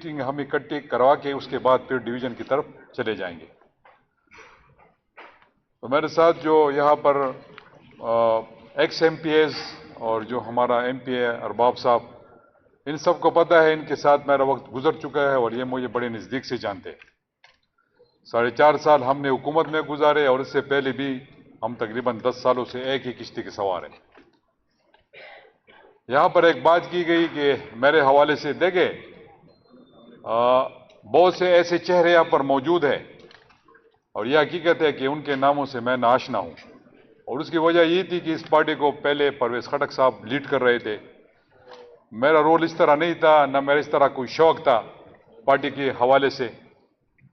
Meeting ہم اکٹھے کروا کے اس کے بعد پھر ڈویژن کی طرف چلے جائیں گے. تو میرے ساتھ جو یہاں پر ایکس ایم پی ایز اور جو ہمارا ایم پی ہے ارباب صاحب، ان سب کو پتہ ہے ان کے ساتھ میرا وقت گزر چکا ہے اور یہ مجھے بڑے نزدیک سے جانتے ہیں. 4.5 سال ہم نے حکومت میں گزارے اور اس سے پہلے بھی ہم تقریباً 10 سالوں سے ایک ہی کشتی کے سوار ہیں. یہاں پر ایک بات کی گئی کہ میرے حوالے سے دیکھیں بہت سے ایسے چہرے یہاں پر موجود ہیں اور یہ حقیقت ہے کہ ان کے ناموں سے میں ناآشنا ہوں، اور اس کی وجہ یہ تھی کہ اس پارٹی کو پہلے پرویز خٹک صاحب لیڈ کر رہے تھے. میرا رول اس طرح نہیں تھا، نہ میرا اس طرح کوئی شوق تھا پارٹی کے حوالے سے.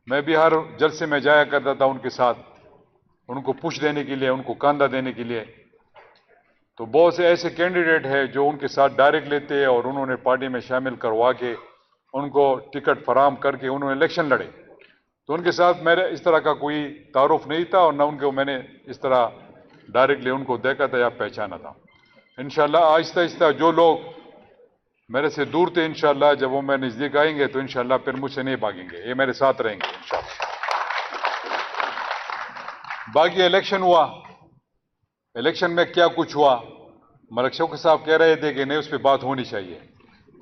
میں بھی ہر جلسے میں جایا کرتا تھا ان کے ساتھ، ان کو پوچھ دینے کے لیے، ان کو کاندھا دینے کے لیے. تو بہت سے ایسے کینڈیڈیٹ ہیں جو ان کے ساتھ ڈائریکٹ لیتے اور انہوں نے پارٹی میں شامل کروا کے ان کو ٹکٹ فراہم کر کے انہوں نے الیکشن لڑے. تو ان کے ساتھ میرے اس طرح کا کوئی تعارف نہیں تھا اور نہ ان کو میں نے اس طرح ڈائریکٹلی ان کو دیکھا تھا یا پہچانا تھا. انشاءاللہ آہستہ آہستہ جو لوگ میرے سے دور تھے انشاءاللہ جب وہ میرے نزدیک آئیں گے تو انشاءاللہ پھر مجھ سے نہیں بھاگیں گے، یہ میرے ساتھ رہیں گے انشاءاللہ. باقی الیکشن ہوا، الیکشن میں کیا کچھ ہوا، ملک شوکت صاحب کہہ رہے تھے کہ نہیں اس پہ بات ہونی چاہیے.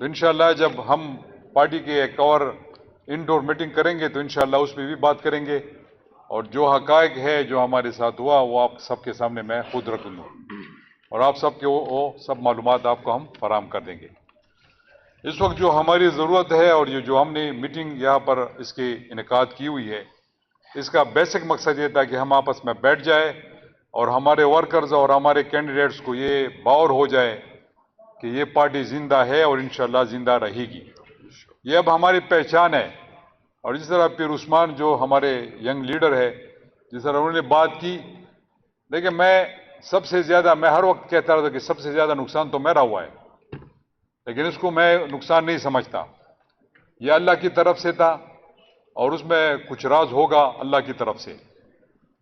تو انشاءاللہ جب ہم پارٹی کے ایک اور انڈور میٹنگ کریں گے تو انشاءاللہ اس پہ بھی بات کریں گے، اور جو حقائق ہے جو ہمارے ساتھ ہوا وہ آپ سب کے سامنے میں خود رکھ دوں اور آپ سب کے وہ سب معلومات آپ کو ہم فراہم کر دیں گے. اس وقت جو ہماری ضرورت ہے اور یہ جو ہم نے میٹنگ یہاں پر اس کی انعقاد کی ہوئی ہے، اس کا بیسک مقصد یہ تھا کہ ہم آپس میں بیٹھ جائیں اور ہمارے ورکرز اور ہمارے کینڈیڈیٹس کو یہ باور ہو جائے کہ یہ پارٹی زندہ ہے اور انشاءاللہ زندہ رہے گی. یہ اب ہماری پہچان ہے. اور جس طرح پیر عثمان جو ہمارے ینگ لیڈر ہے، جس طرح انہوں نے بات کی، دیکھیں میں ہر وقت کہتا رہتا کہ سب سے زیادہ نقصان تو میرا ہوا ہے، لیکن اس کو میں نقصان نہیں سمجھتا. یہ اللہ کی طرف سے تھا اور اس میں کچھ راز ہوگا اللہ کی طرف سے.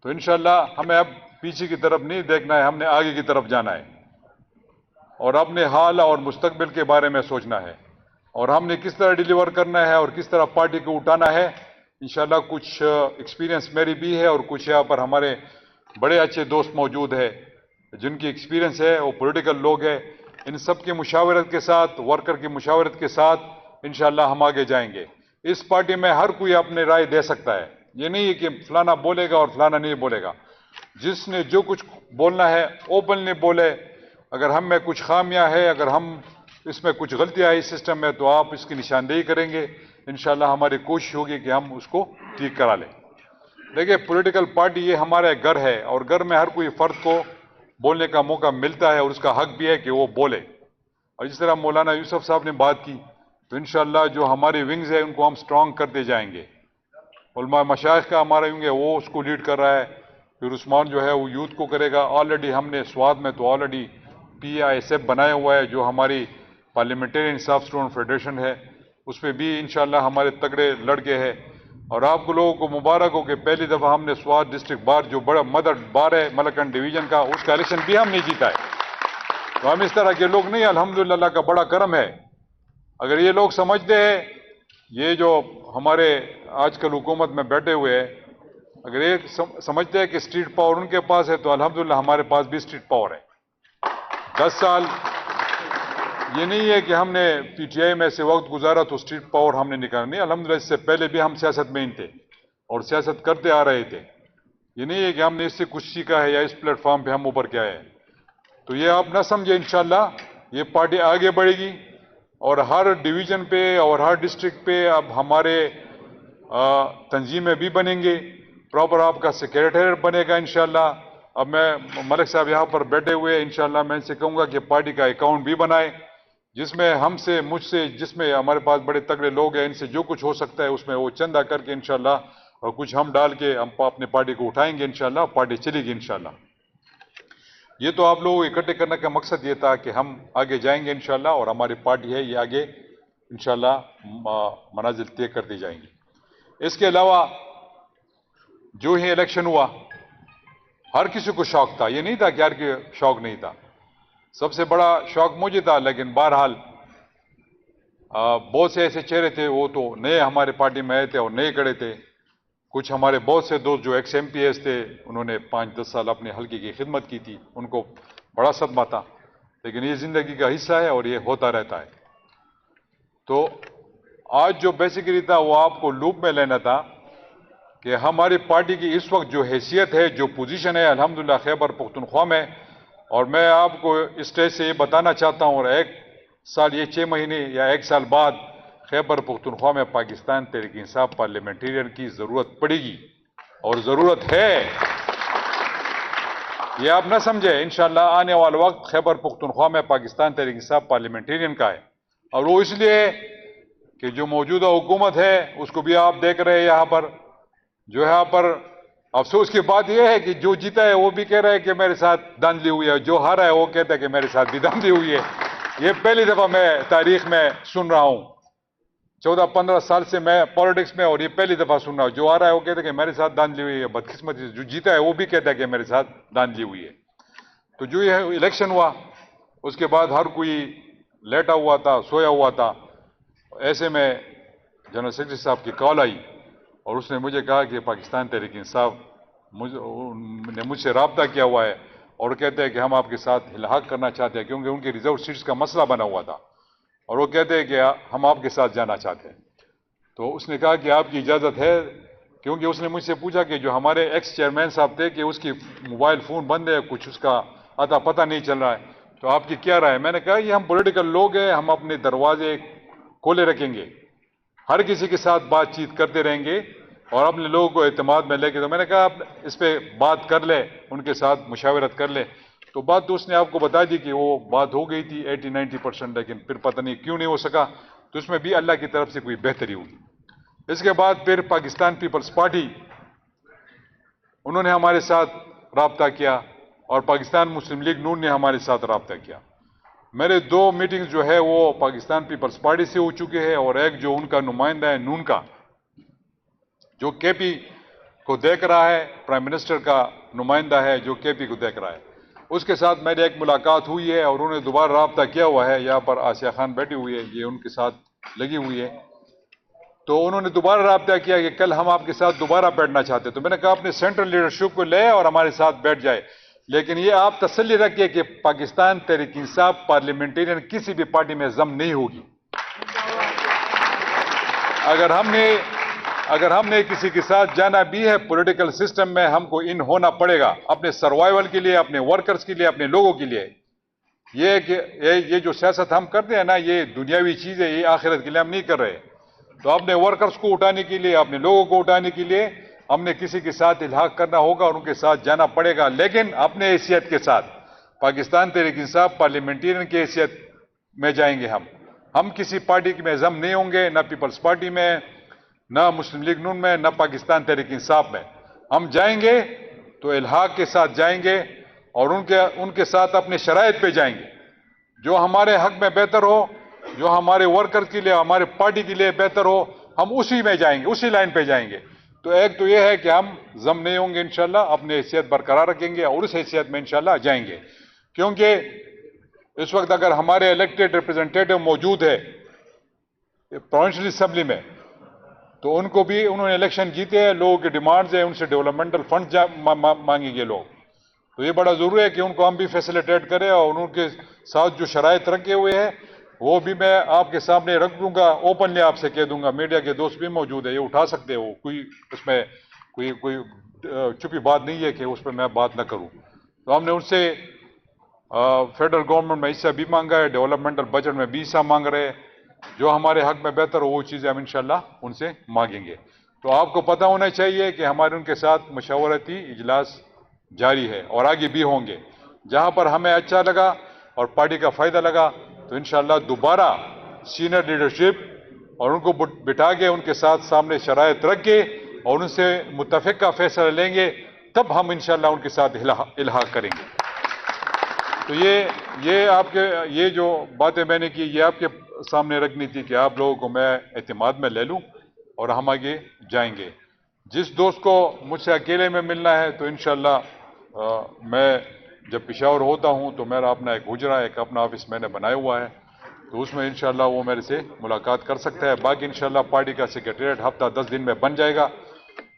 تو انشاءاللہ ہمیں اب پیچھے کی طرف نہیں دیکھنا ہے، ہم نے آگے کی طرف جانا ہے اور اپنے حال اور مستقبل کے بارے میں سوچنا ہے اور ہم نے کس طرح ڈیلیور کرنا ہے اور کس طرح پارٹی کو اٹھانا ہے. انشاءاللہ کچھ ایکسپیرینس میری بھی ہے اور کچھ یہاں پر ہمارے بڑے اچھے دوست موجود ہیں جن کی ایکسپیرینس ہے، وہ پولیٹیکل لوگ ہیں. ان سب کی مشاورت کے ساتھ، ورکر کی مشاورت کے ساتھ انشاءاللہ ہم آگے جائیں گے. اس پارٹی میں ہر کوئی اپنی رائے دے سکتا ہے، یہ نہیں ہے کہ فلانا بولے گا اور فلانا نہیں بولے گا. جس نے جو کچھ بولنا ہے اوپنلی بولے. اگر ہم میں کچھ خامیاں ہے، اگر ہم اس میں کچھ غلطیاں آئی سسٹم میں تو آپ اس کی نشاندہی کریں گے. انشاءاللہ ہماری کوشش ہوگی کہ ہم اس کو ٹھیک کرا لیں. دیکھیں پولیٹیکل پارٹی یہ ہمارا گھر ہے اور گھر میں ہر کوئی فرد کو بولنے کا موقع ملتا ہے اور اس کا حق بھی ہے کہ وہ بولے. اور جس طرح مولانا یوسف صاحب نے بات کی تو انشاءاللہ جو ہماری ونگز ہیں ان کو ہم سٹرونگ کرتے جائیں گے. علماء مشائخ کا ہمارا ونگ ہے وہ اس کو لیڈ کر رہا ہے، پھر عثمان جو ہے وہ یوتھ کو کرے گا. آلریڈی ہم نے سوات میں تو آلریڈی PISF بنایا ہوا ہے جو ہماری پارلیمنٹرین اسٹاف اسٹوڈنٹ فیڈریشن ہے، اس پہ بھی انشاءاللہ ہمارے تگڑے لڑکے ہیں. اور آپ کو لوگوں کو مبارک ہو کہ پہلی دفعہ ہم نے سوات ڈسٹرکٹ بار جو بڑا مدر بار ہے ملکن ڈویژن کا، اس کا الیکشن بھی ہم نے جیتا ہے. تو ہم اس طرح کے لوگ نہیں، الحمدللہ اللہ کا بڑا کرم ہے. اگر یہ لوگ سمجھتے ہیں، یہ جو ہمارے آج کل حکومت میں بیٹھے ہوئے ہیں، اگر یہ سمجھتے ہیں کہ اسٹریٹ پاور ان کے پاس ہے تو الحمدللہ ہمارے پاس بھی اسٹریٹ پاور ہے. 10 سال یہ نہیں ہے کہ ہم نے PTI میں سے وقت گزارا تو اسٹریٹ پاور ہم نے نکالا، نہیں، الحمدللہ اس سے پہلے بھی ہم سیاست میں ہی تھے اور سیاست کرتے آ رہے تھے. یہ نہیں ہے کہ ہم نے اس سے کچھ سیکھا ہے یا اس پلیٹ فارم پہ ہم اوپر کے آئے ہیں. تو یہ آپ نہ سمجھیں، انشاءاللہ یہ پارٹی آگے بڑھے گی اور ہر ڈویژن پہ اور ہر ڈسٹرکٹ پہ اب ہمارے تنظیمیں بھی بنیں گے. پراپر آپ کا سیکریٹریٹ بنے گا انشاءاللہ. اب میں ملک صاحب یہاں پر بیٹھے ہوئے انشاءاللہ میں ان سے کہوں گا کہ پارٹی کا اکاؤنٹ بھی بنائے جس میں ہم سے مجھ سے جس میں ہمارے پاس بڑے تگڑے لوگ ہیں ان سے جو کچھ ہو سکتا ہے اس میں وہ چندہ کر کے انشاءاللہ اور کچھ ہم ڈال کے ہم اپنے پارٹی کو اٹھائیں گے انشاءاللہ. پارٹی چلے گی انشاءاللہ. یہ تو آپ لوگوں کو اکٹھے کرنے کا مقصد یہ تھا کہ ہم آگے جائیں گے انشاءاللہ اور ہماری پارٹی ہے یہ آگے انشاءاللہ منازل طے کرتی جائیں گی. اس کے علاوہ جو ہی الیکشن ہوا ہر کسی کو شوق تھا، یہ نہیں تھا کہ ہر کے شوق نہیں تھا. سب سے بڑا شوق مجھے تھا، لیکن بہرحال بہت سے ایسے چہرے تھے وہ تو نئے ہمارے پارٹی میں آئے تھے اور نئے کھڑے تھے. کچھ ہمارے بہت سے دوست جو ایکس ایم پی ایس تھے انہوں نے 5-10 سال اپنے حلقے کی خدمت کی تھی, ان کو بڑا صدمہ تھا. لیکن یہ زندگی کا حصہ ہے اور یہ ہوتا رہتا ہے. تو آج جو بیسیکلی تھا وہ آپ کو لوپ میں لینا تھا کہ ہماری پارٹی کی اس وقت جو حیثیت ہے, جو پوزیشن ہے الحمدللہ خیبر پختونخوا میں, اور میں آپ کو اس اسٹیج سے یہ بتانا چاہتا ہوں, اور 1 سال یہ 6 مہینے یا 1 سال بعد خیبر پختونخوا میں پاکستان تحریک انصاف پارلیمنٹیرین کی ضرورت پڑے گی اور ضرورت ہے. یہ آپ نہ سمجھیں, انشاءاللہ آنے والا وقت خیبر پختونخوا میں پاکستان تحریک انصاف پارلیمنٹیرین کا ہے. اور وہ اس لیے کہ جو موجودہ حکومت ہے اس کو بھی آپ دیکھ رہے ہیں یہاں پر, جو یہاں پر افسوس کی بات یہ ہے کہ جو جیتا ہے وہ بھی کہہ رہا ہے کہ میرے ساتھ دھاندلی ہوئی ہے, جو ہارا ہے وہ کہتا ہے کہ میرے ساتھ بھی دھاندلی ہوئی ہے. یہ پہلی دفعہ میں تاریخ میں سن رہا ہوں, 14-15 سال سے میں پالیٹکس میں, اور یہ پہلی دفعہ سن رہا ہوں جو آ رہا ہے وہ کہتا ہے کہ میرے ساتھ دھاندلی ہوئی ہے. بدقسمتی سے جو جیتا ہے وہ بھی کہتا ہے کہ میرے ساتھ دھاندلی ہوئی ہے. تو جو یہ الیکشن ہوا اس کے بعد ہر کوئی لیٹا ہوا تھا, سویا ہوا تھا. ایسے میں جنرل سیکرٹری صاحب کی کال آئی اور اس نے مجھے کہا کہ پاکستان تحریک انصاف نے مجھ سے رابطہ کیا ہوا ہے اور کہتے ہیں کہ ہم آپ کے ساتھ الحاق کرنا چاہتے ہیں, کیونکہ ان کے ریزرو سیٹس کا مسئلہ بنا ہوا تھا اور وہ کہتے ہیں کہ ہم آپ کے ساتھ جانا چاہتے ہیں. تو اس نے کہا کہ آپ کی اجازت ہے, کیونکہ اس نے مجھ سے پوچھا کہ جو ہمارے ایکس چیئرمین صاحب تھے کہ اس کی موبائل فون بند ہے, کچھ اس کا اتا پتہ نہیں چل رہا ہے, تو آپ کی کیا رائے ہے؟ میں نے کہا یہ ہم پولیٹیکل لوگ ہیں, ہم اپنے دروازے کھولے رکھیں گے, ہر کسی کے ساتھ بات چیت کرتے رہیں گے اور اپنے لوگوں کو اعتماد میں لے کے. تو میں نے کہا آپ اس پہ بات کر لیں, ان کے ساتھ مشاورت کر لیں. تو بات تو اس نے آپ کو بتا دی کہ وہ بات ہو گئی تھی 80-90%, لیکن پھر پتہ نہیں کیوں نہیں ہو سکا. تو اس میں بھی اللہ کی طرف سے کوئی بہتری ہوگی. اس کے بعد پھر پاکستان پیپلز پارٹی انہوں نے ہمارے ساتھ رابطہ کیا اور پاکستان مسلم لیگ نون نے ہمارے ساتھ رابطہ کیا. میرے 2 میٹنگز جو ہے وہ پاکستان پیپلز پارٹی سے ہو چکے ہیں, اور ایک جو ان کا نمائندہ ہے نون کا, جو کے پی کو دیکھ رہا ہے, پرائم منسٹر کا نمائندہ ہے جو کے پی کو دیکھ رہا ہے, اس کے ساتھ میری ایک ملاقات ہوئی ہے اور انہوں نے دوبارہ رابطہ کیا ہوا ہے. یہاں پر آسیہ خان بیٹھی ہوئی ہے, یہ ان کے ساتھ لگی ہوئی ہے. تو انہوں نے دوبارہ رابطہ کیا کہ کل ہم آپ کے ساتھ دوبارہ بیٹھنا چاہتے ہیں. تو میں نے کہا اپنے سینٹرل لیڈرشپ کو لے اور ہمارے ساتھ بیٹھ جائے, لیکن یہ آپ تسلی رکھیے کہ پاکستان تحریک انصاف پارلیمنٹیرین کسی بھی پارٹی میں ضم نہیں ہوگی. اگر ہم نے کسی کے ساتھ جانا بھی ہے پولیٹیکل سسٹم میں, ہم کو ان ہونا پڑے گا اپنے سروائیول کے لیے, اپنے ورکرز کے لیے, اپنے لوگوں کے لیے. یہ جو سیاست ہم کرتے ہیں نا, یہ دنیاوی چیز ہے, یہ آخرت کے لیے ہم نہیں کر رہے. تو اپنے ورکرز کو اٹھانے کے لیے, اپنے لوگوں کو اٹھانے کے لیے ہم نے کسی کے ساتھ الحاق کرنا ہوگا اور ان کے ساتھ جانا پڑے گا, لیکن اپنے حیثیت کے ساتھ. پاکستان تحریک انصاف پارلیمنٹیرین کی حیثیت میں جائیں گے. ہم کسی پارٹی میں ضم نہیں ہوں گے, نہ پیپلز پارٹی میں, نہ مسلم لیگ نون میں, نہ پاکستان تحریک انصاف میں. ہم جائیں گے تو الحاق کے ساتھ جائیں گے اور ان کے ساتھ اپنے شرائط پہ جائیں گے. جو ہمارے حق میں بہتر ہو, جو ہمارے ورکر کے لیے, ہمارے پارٹی کے لیے بہتر ہو, ہم اسی میں جائیں گے, اسی لائن پہ جائیں گے. تو ایک تو یہ ہے کہ ہم ضم نہیں ہوں گے انشاءاللہ, اپنی حیثیت برقرار رکھیں گے اور اس حیثیت میں انشاءاللہ جائیں گے. کیونکہ اس وقت اگر ہمارے الیکٹڈ ریپرزنٹیٹو موجود ہے پروونشل اسمبلی میں, تو ان کو بھی انہوں نے الیکشن جیتے ہیں, لوگوں کی ڈیمانڈز ہیں, ان سے ڈیولپمنٹل فنڈ مانگیں گے لوگ. تو یہ بڑا ضروری ہے کہ ان کو ہم بھی فیسیلیٹیٹ کریں, اور ان کے ساتھ جو شرائط رکھے ہوئے ہیں وہ بھی میں آپ کے سامنے رکھ دوں گا, اوپنلی آپ سے کہہ دوں گا. میڈیا کے دوست بھی موجود ہیں, یہ اٹھا سکتے ہو, کوئی اس میں کوئی چھپی بات نہیں ہے کہ اس پہ میں بات نہ کروں. تو ہم نے ان سے فیڈرل گورنمنٹ میں حصہ بھی مانگا ہے, ڈیولپمنٹل بجٹ میں بھی حصہ مانگ رہے ہیں. جو ہمارے حق میں بہتر ہو وہ چیزیں ہم انشاءاللہ ان سے مانگیں گے. تو آپ کو پتہ ہونا چاہیے کہ ہمارے ان کے ساتھ مشاورتی اجلاس جاری ہے اور آگے بھی ہوں گے. جہاں پر ہمیں اچھا لگا اور پارٹی کا فائدہ لگا تو انشاءاللہ دوبارہ سینئر لیڈرشپ اور ان کو بٹھا کے ان کے ساتھ سامنے شرائط رکھ کے اور ان سے متفق کا فیصلہ لیں گے, تب ہم انشاءاللہ ان کے ساتھ الحاق کریں گے. تو یہ آپ کے یہ جو باتیں میں نے کی یہ آپ کے سامنے رکھنی تھی کہ آپ لوگوں کو میں اعتماد میں لے لوں اور ہم آگے جائیں گے. جس دوست کو مجھ سے اکیلے میں ملنا ہے تو انشاءاللہ میں جب پشاور ہوتا ہوں تو میرا اپنا ایک حجرہ, ایک اپنا آفس میں نے بنایا ہوا ہے, تو اس میں انشاءاللہ وہ میرے سے ملاقات کر سکتا ہے. باقی انشاءاللہ پارٹی کا سیکریٹریٹ ہفتہ 10 دن میں بن جائے گا,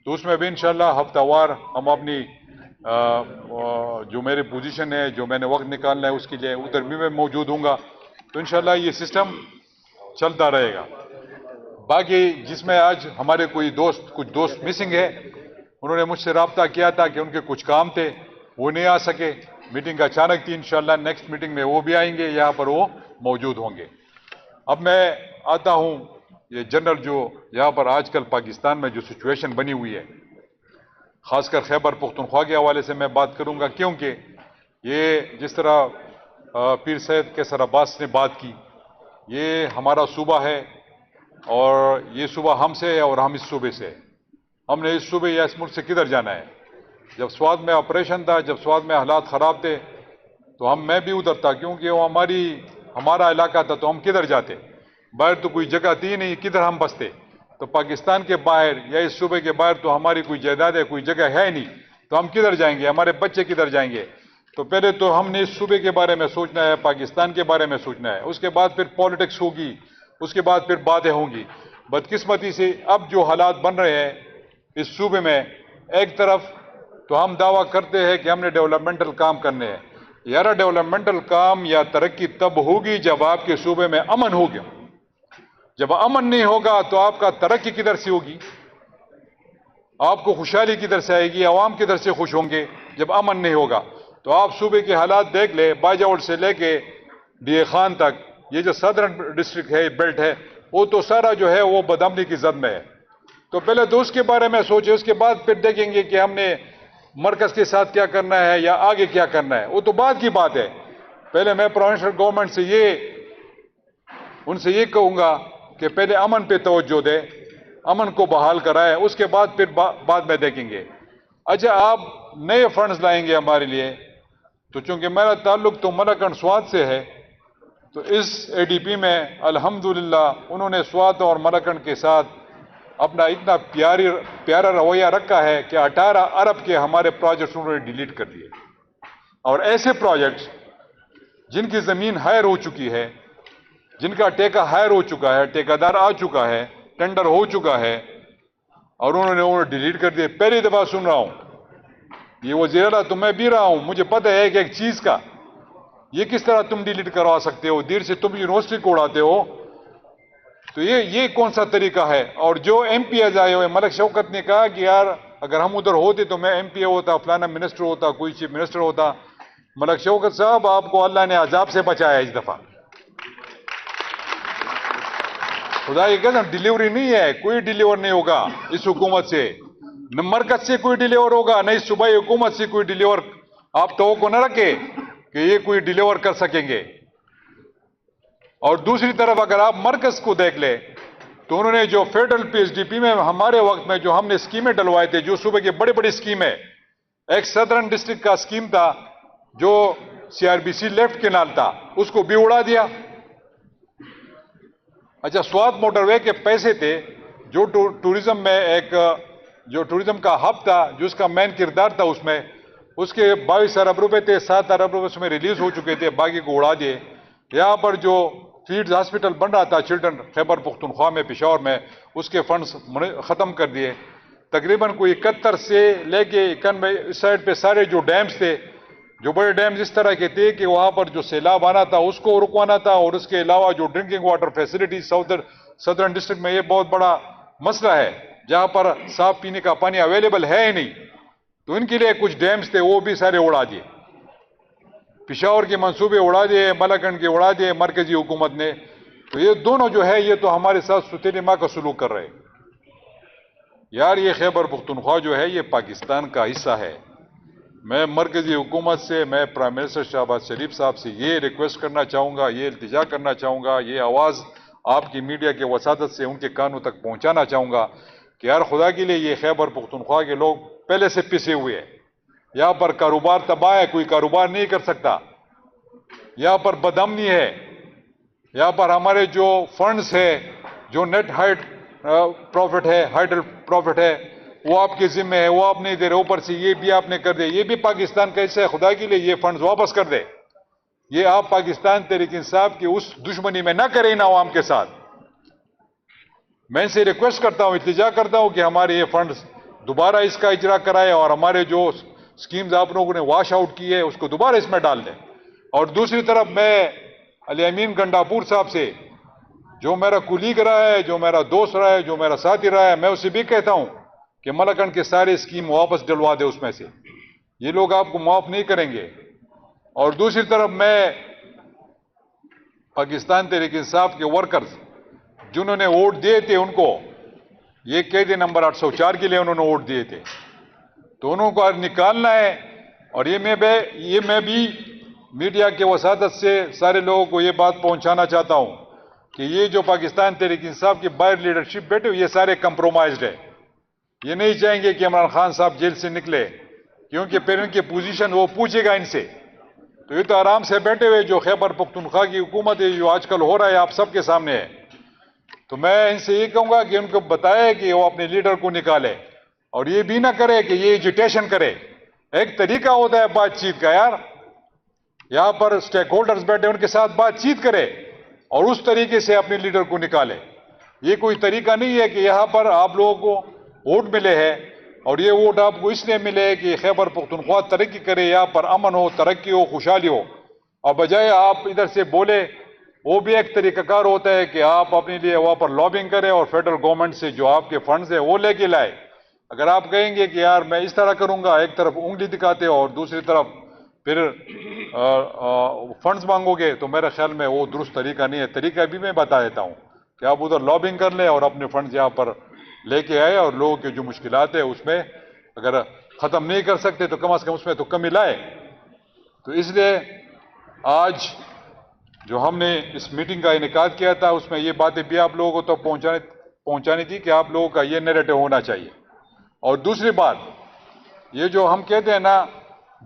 تو اس میں بھی انشاءاللہ ہفتہ وار ہم اپنی جو میری پوزیشن ہے, جو میں نے وقت نکالنا ہے اس کے لیے ادھر بھی میں موجود ہوں گا. تو انشاءاللہ یہ سسٹم چلتا رہے گا. باقی جس میں آج ہمارے کچھ دوست مسنگ ہے, انہوں نے مجھ سے رابطہ کیا تھا کہ ان کے کچھ کام تھے, وہ نہیں آ سکے. میٹنگ کا اچانک تھی, انشاءاللہ نیکسٹ میٹنگ میں وہ بھی آئیں گے, یہاں پر وہ موجود ہوں گے. اب میں آتا ہوں یہ جنرل جو یہاں پر آج کل پاکستان میں جو سچویشن بنی ہوئی ہے, خاص کر خیبر پختونخوا کے حوالے سے میں بات کروں گا, کیونکہ یہ جس طرح پیر سید کیسر عباس نے بات کی, یہ ہمارا صوبہ ہے اور یہ صوبہ ہم سے ہے اور ہم اس صوبے سے. ہم نے اس صوبے یا اس ملک سے کدھر جانا ہے؟ جب سوات میں آپریشن تھا, جب سوات میں حالات خراب تھے, تو میں بھی ادھر تھا, کیونکہ وہ ہمارا علاقہ تھا. تو ہم کدھر جاتے؟ باہر تو کوئی جگہ تھی نہیں, کدھر ہم بستے؟ تو پاکستان کے باہر یا اس صوبے کے باہر تو ہماری کوئی جائیداد ہے, کوئی جگہ ہے نہیں, تو ہم کدھر جائیں گے؟ ہمارے بچے کدھر جائیں گے؟ تو پہلے تو ہم نے اس صوبے کے بارے میں سوچنا ہے, پاکستان کے بارے میں سوچنا ہے. اس کے بعد پھر پالیٹکس ہوگی, اس کے بعد پھر باتیں ہوں گی. بدقسمتی سے اب جو حالات بن رہے ہیں اس صوبے میں, ایک طرف تو ہم دعویٰ کرتے ہیں کہ ہم نے ڈیولپمنٹل کام کرنے ہیں. یار ڈیولپمنٹل کام یا ترقی تب ہوگی جب آپ کے صوبے میں امن ہوگا. جب امن نہیں ہوگا تو آپ کا ترقی کدھر سے ہوگی؟ آپ کو خوشحالی کدھر سے آئے گی؟ عوام کدھر سے خوش ہوں گے جب امن نہیں ہوگا؟ تو آپ صوبے کے حالات دیکھ لیں, باجوڑ سے لے کے ڈی اے خان تک, یہ جو سدرن ڈسٹرکٹ ہے, بیلٹ ہے, وہ تو سارا جو ہے وہ بدامنی کی زد میں ہے. تو پہلے تو اس کے بارے میں سوچیں, اس کے بعد پھر دیکھیں گے کہ ہم نے مرکز کے ساتھ کیا کرنا ہے یا آگے کیا کرنا ہے. وہ تو بعد کی بات ہے. پہلے میں پروونشل گورنمنٹ سے ان سے یہ کہوں گا کہ پہلے امن پہ توجہ دے, امن کو بحال کرائے, اس کے بعد پھر بعد میں دیکھیں گے. اچھا, آپ نئے فنڈز لائیں گے ہمارے لیے, تو چونکہ میرا تعلق تو ملکنڈ سوات سے ہے, تو اس اے ڈی پی میں الحمدللہ انہوں نے سوات اور ملکنڈ کے ساتھ اپنا اتنا پیارا رویہ رکھا ہے کہ 18 ارب کے ہمارے پروجیکٹس انہوں نے ڈیلیٹ کر دیے. اور ایسے پروجیکٹس جن کی زمین ہائر ہو چکی ہے, جن کا ٹیکہ ہائر ہو چکا ہے, ٹیکہ دار آ چکا ہے, ٹینڈر ہو چکا ہے, اور انہوں نے ڈیلیٹ کر دیے. پہلی دفعہ سن رہا ہوں یہ وزیر اعلیٰ, تو میں بھی رہا ہوں, مجھے پتہ ہے کہ ایک چیز کا یہ کس طرح تم ڈیلیٹ کروا سکتے ہو, دیر سے تم یونیورسٹی کو اڑاتے ہو, تو یہ کون سا طریقہ ہے؟ اور جو ایم پی ایز آئے ہوئے, ملک شوکت نے کہا کہ یار اگر ہم ادھر ہوتے تو میں ایم پی اے ہوتا, فلانا منسٹر ہوتا, کوئی چیف منسٹر ہوتا. ملک شوکت صاحب, آپ کو اللہ نے عذاب سے بچایا اس دفعہ. خدا کی قسم ڈیلیوری نہیں ہے, کوئی ڈیلیور نہیں ہوگا اس حکومت سے, نہ مرکز سے کوئی ڈیلیور ہوگا, نہ اس صوبائی حکومت سے کوئی ڈیلیور. آپ توقع نہ رکھے کہ یہ کوئی ڈیلیور کر سکیں گے. اور دوسری طرف اگر آپ مرکز کو دیکھ لیں تو انہوں نے جو federal P H D P میں ہمارے وقت میں جو ہم نے اسکیمیں ڈلوائے تھے, جو صوبے کی بڑی بڑی اسکیمیں, ایک سدرن ڈسٹرکٹ کا اسکیم تھا جو C R B C left canal تھا, اس کو بھی اڑا دیا. اچھا, سوات موٹر وے کے پیسے تھے جو ٹوریزم میں جو ٹوریزم کا ہب تھا, جو اس کا مین کردار تھا, اس کے 22 ارب روپے تھے, 7 ارب روپے اس میں ریلیز ہو چکے تھے, باقی کو اڑا دیے. یہاں پر جو فیڈز ہاسپٹل بن رہا تھا چلڈرن خیبر پختونخوا میں, پشاور میں, اس کے فنڈز ختم کر دیے. تقریباً کوئی 71 سے لے کے 91 اس سائڈ پہ سارے جو ڈیمز تھے, جو بڑے ڈیمز اس طرح کے تھے کہ وہاں پر جو سیلاب آنا تھا اس کو رکوانا تھا, اور اس کے علاوہ جو drinking water facility southern district میں یہ بہت بڑا مسئلہ ہے, جہاں پر صاف پینے کا پانی اویلیبل ہے ہی نہیں, تو ان کے لیے کچھ ڈیمز تھے وہ بھی سارے اڑا دیے. پشاور کے منصوبے اڑا دیے, ملکنڈ کے اڑا دیے مرکزی حکومت نے. تو یہ دونوں جو ہے یہ تو ہمارے ساتھ ستیلی ماں کا سلوک کر رہے. یار یہ خیبر پختونخوا جو ہے یہ پاکستان کا حصہ ہے. میں مرکزی حکومت سے, میں پرائم منسٹر شہباز شریف صاحب سے یہ ریکویسٹ کرنا چاہوں گا, یہ التجا کرنا چاہوں گا, یہ آواز آپ کی میڈیا کے وساطت سے ان کے کانوں تک پہنچانا چاہوں گا کہ یار خدا کے لیے یہ خیبر پختونخوا کے لوگ پہلے سے پسے ہوئے ہیں. یہاں پر کاروبار تباہ ہے, کوئی کاروبار نہیں کر سکتا. یہاں پر بدامنی ہے, یہاں پر ہمارے جو فنڈز ہے, جو نیٹ ہائٹ پروفٹ ہے, ہائڈل پروفٹ ہے, وہ آپ کے ذمہ ہے, وہ آپ نہیں دے رہے. اوپر سے یہ بھی آپ نے کر دے, یہ بھی پاکستان کا حصہ ہے, خدا کے لیے یہ فنڈز واپس کر دے. یہ آپ پاکستان تحریک انصاف کی اس دشمنی میں نہ کریں نا عوام کے ساتھ. میں ان سے ریکویسٹ کرتا ہوں, التجا کرتا ہوں کہ ہمارے یہ فنڈز دوبارہ اس کا اجرا کرائے اور ہمارے جو سکیمز آپ لوگوں نے واش آؤٹ کی ہے اس کو دوبارہ اس میں ڈال دیں. اور دوسری طرف میں علی امین گنڈاپور صاحب سے, جو میرا کولیگ رہا ہے, جو میرا دوست رہا ہے, جو میرا ساتھی رہا ہے, میں اسے بھی کہتا ہوں کہ ملکنڈ کے سارے اسکیم واپس ڈلوا دے اس میں سے, یہ لوگ آپ کو معاف نہیں کریں گے. اور دوسری طرف میں پاکستان تحریک انصاف کے ورکرز جنہوں نے ووٹ دیے تھے ان کو, یہ قیدی نمبر 804 کے لیے انہوں نے ووٹ دیے تھے, تو انہوں کو نکالنا ہے. اور یہ میں بھی میڈیا کے وساطت سے سارے لوگوں کو یہ بات پہنچانا چاہتا ہوں کہ یہ جو پاکستان تحریک انصاف کی باہر لیڈرشپ بیٹھے یہ سارے کمپرومائزڈ ہے. یہ نہیں چاہیں گے کہ عمران خان صاحب جیل سے نکلے, کیونکہ پھر ان کی پوزیشن وہ پوچھے گا ان سے. تو یہ تو آرام سے بیٹھے ہوئے, جو خیبر پختونخوا کی حکومت ہے جو آج کل ہو رہا ہے آپ سب کے سامنے ہے. تو میں ان سے یہ کہوں گا کہ ان کو بتائے کہ وہ اپنے لیڈر کو نکالے, اور یہ بھی نہ کرے کہ یہ ایجیٹیشن کرے. ایک طریقہ ہوتا ہے بات چیت کا یار, یہاں پر اسٹیک ہولڈرز بیٹھے ان کے ساتھ بات چیت کرے اور اس طریقے سے اپنے لیڈر کو نکالے. یہ کوئی طریقہ نہیں ہے کہ یہاں پر آپ لوگوں کو ووٹ ملے ہیں اور یہ ووٹ آپ کو اس لیے ملے کہ خیبر پختونخوا ترقی کرے, یہاں پر امن ہو, ترقی ہو, خوشحالی ہو, اور بجائے آپ ادھر سے بولے. وہ بھی ایک طریقہ کار ہوتا ہے کہ آپ اپنے لیے وہاں پر لابنگ کریں اور فیڈرل گورنمنٹ سے جو آپ کے فنڈز ہیں وہ لے کے لائے. اگر آپ کہیں گے کہ یار میں اس طرح کروں گا, ایک طرف انگلی دکھاتے اور دوسری طرف پھر فنڈز مانگو گے, تو میرے خیال میں وہ درست طریقہ نہیں ہے. طریقہ بھی میں بتا دیتا ہوں کہ آپ ادھر لابنگ کر لیں اور اپنے فنڈز یہاں پر لے کے آئے, اور لوگوں کے جو مشکلات ہیں اس میں اگر ختم نہیں کر سکتے تو کم از کم اس میں تو کمی لائے. تو اس لیے آج جو ہم نے اس میٹنگ کا انعقاد کیا تھا اس میں یہ باتیں بھی آپ لوگوں کو تو پہنچانی تھی کہ آپ لوگوں کا یہ نیریٹو ہونا چاہیے. اور دوسری بات, یہ جو ہم کہتے ہیں نا,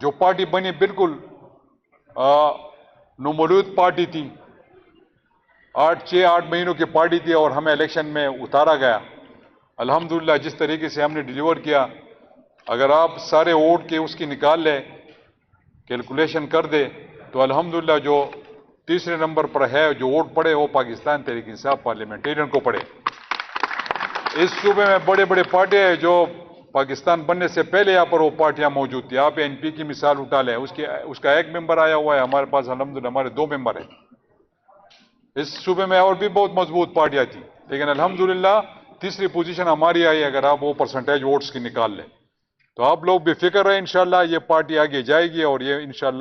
جو پارٹی بنی بالکل نومولود پارٹی تھی, 6-8 مہینوں کی پارٹی تھی, اور ہمیں الیکشن میں اتارا گیا. الحمدللہ جس طریقے سے ہم نے ڈیلیور کیا, اگر آپ سارے ووٹ کے اس کی نکال لیں, کیلکولیشن کر دے, تو الحمدللہ جو تیسرے نمبر پر ہے جو ووٹ پڑے وہ پاکستان تحریک انصاف پارلیمنٹیرین کو پڑے. اس صوبے میں بڑے بڑے پارٹیاں ہیں جو پاکستان بننے سے پہلے یہاں پر وہ پارٹیاں موجود تھیں. آپ این پی کی مثال اٹھا لیں, اس کا 1 ممبر آیا ہوا ہے, ہمارے پاس الحمدللہ ہمارے 2 ممبر ہیں. اس صوبے میں اور بھی بہت مضبوط پارٹیاں تھیں, لیکن الحمدللہ تیسری پوزیشن ہماری آئی. اگر آپ وہ پرسنٹیج ووٹس کی نکال لیں تو آپ لوگ بے فکر رہیں, انشاءاللہ یہ پارٹی آگے جائے گی اور یہ انشاءاللہ